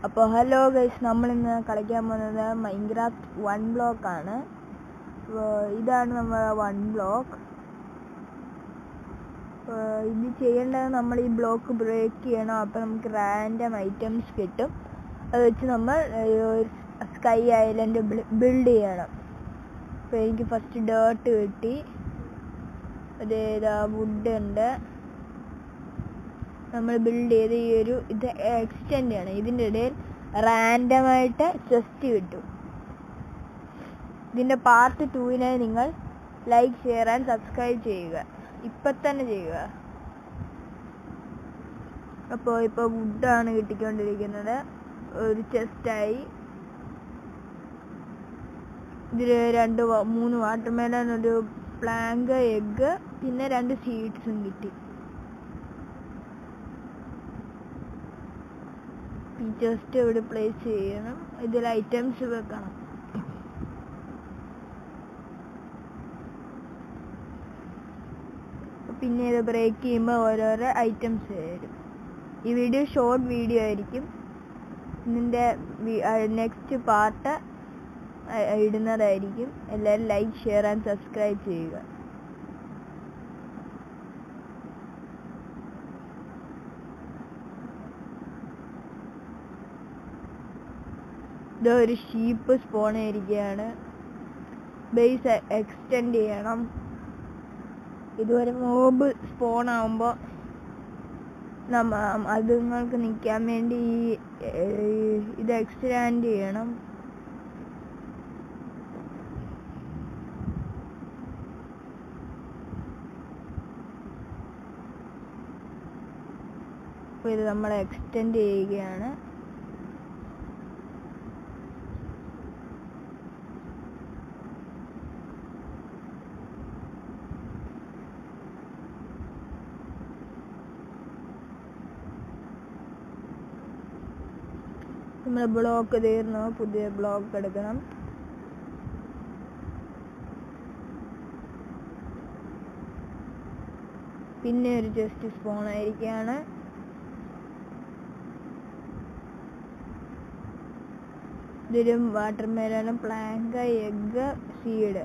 അപ്പോൾ hello guys, നമ്മളിന്ന് കളിക്കാൻ പോകുന്നത് മൈൻക്രാഫ്റ്റ് 1 ബ്ലോക്ക് ആണ്. ഇതാണ് നമ്മുടെ 1 ബ്ലോക്ക്. ഇത് ചെയ്യേണ്ടത് നമ്മൾ ഈ ബ്ലോക്ക് ബ്രേക്ക് ചെയ്യണം. അപ്പോൾ നമുക്ക് റാൻഡം ഐറ്റംസ് കിട്ടും. അത് വെച്ച് നമ്മൾ സ്കൈ ഐലൻഡ് ബിൽഡ് ചെയ്യണം. അപ്പോൾ എനിക്ക് ഫസ്റ്റ് ഡേർട്ട് കിട്ടി, വുഡ് ഉണ്ട്. നമ്മൾ ബിൽഡ് ചെയ്ത് ഇത് എക്സ്റ്റെൻഡ് ചെയ്യണം. ഇതിൻ്റെ ഇടയിൽ റാൻഡമായിട്ട് ചെസ്റ്റ് കിട്ടും. ഇതിൻ്റെ പാർട്ട് 2 നിങ്ങൾ ലൈക്ക്, ഷെയർ ആൻഡ് സബ്സ്ക്രൈബ് ചെയ്യുക. ഇപ്പം തന്നെ ചെയ്യുക. ഇപ്പോൾ വുഡാണ് കിട്ടിക്കൊണ്ടിരിക്കുന്നത്. ഒരു ചെസ്റ്റായി. ഇതിൽ 3 വാട്ടർമെലൺ, ഒരു പ്ലാങ്ക്, എഗ്ഗ്, പിന്നെ 2 സീഡ്സും കിട്ടി. ഈ ചെസ്റ്റ് ഇവിടെ പ്ലേസ് ചെയ്യണം. ഇതിൽ ഐറ്റംസ് വെക്കണം. പിന്നെ ഇത് ബ്രേക്ക് ചെയ്യുമ്പോൾ ഓരോരോ ഐറ്റംസ് വരും. ഈ വീഡിയോ ഷോർട്ട് വീഡിയോ ആയിരിക്കും. ഇതിൻ്റെ നെക്സ്റ്റ് പാർട്ട് ഇടുന്നതായിരിക്കും. എല്ലാവരും ലൈക്ക്, ഷെയർ ആൻഡ് സബ്സ്ക്രൈബ് ചെയ്യുക. ഒരു ഷീപ്പ് സ്പോൺ ചെയ്തിരിക്കുകയാണ്. ബേസ് എക്സ്റ്റെൻഡ് ചെയ്യണം. ഇതുവരെ മോബ് സ്പോൺ ആവുമ്പോൾ അതുങ്ങൾക്ക് നിൽക്കാൻ വേണ്ടി ഇത് എക്സ്റ്റാൻഡ് ചെയ്യണം. അപ്പോൾ ഇത് നമ്മൾ എക്സ്റ്റെൻഡ് ചെയ്യുകയാണ്. നമ്മുടെ ബ്ലോക്ക് തീർന്നു. പുതിയ ബ്ലോക്ക് എടുക്കണം. പിന്നെ ഒരു ചെസ്റ്റ് സ്പോൺ ആയിരിക്കുകയാണ്. ഇതിലും വാട്ടർമെലൺ, പ്ലാങ്ക്, എഗ്ഗ്, സീഡ്.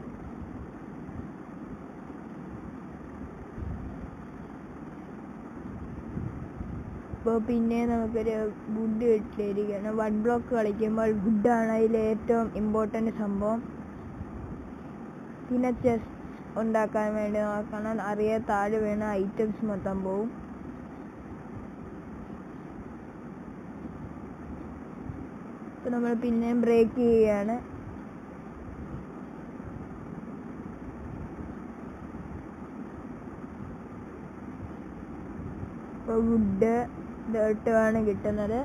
അപ്പോൾ പിന്നെ നമുക്കൊരു വുഡ് കിട്ടിയിരിക്കുകയാണ്. 1 ബ്ലോക്ക് കളിക്കുമ്പോൾ വുഡാണ് അതിൽ ഏറ്റവും ഇമ്പോർട്ടൻ്റ് സംഭവം. പിന്നെ ചെസ്റ്റ് ഉണ്ടാക്കാൻ വേണ്ടി നോക്കണം. താഴെ വീണ ഐറ്റംസ് മൊത്തം പോവും. അപ്പോൾ നമ്മൾ പിന്നെയും ബ്രേക്ക് ചെയ്യുകയാണ്. ഇപ്പോൾ വുഡ്, ഡേർട്ട് ആണ് കിട്ടുന്നത്.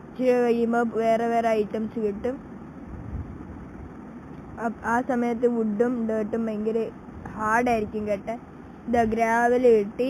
ഇച്ചിരി കഴിയുമ്പോൾ വേറെ ഐറ്റംസ് കിട്ടും. ആ സമയത്ത് വുഡും ഡേർട്ടും ഭയങ്കര ഹാർഡായിരിക്കും കേട്ടെ. ഗ്രാവൽ കിട്ടി.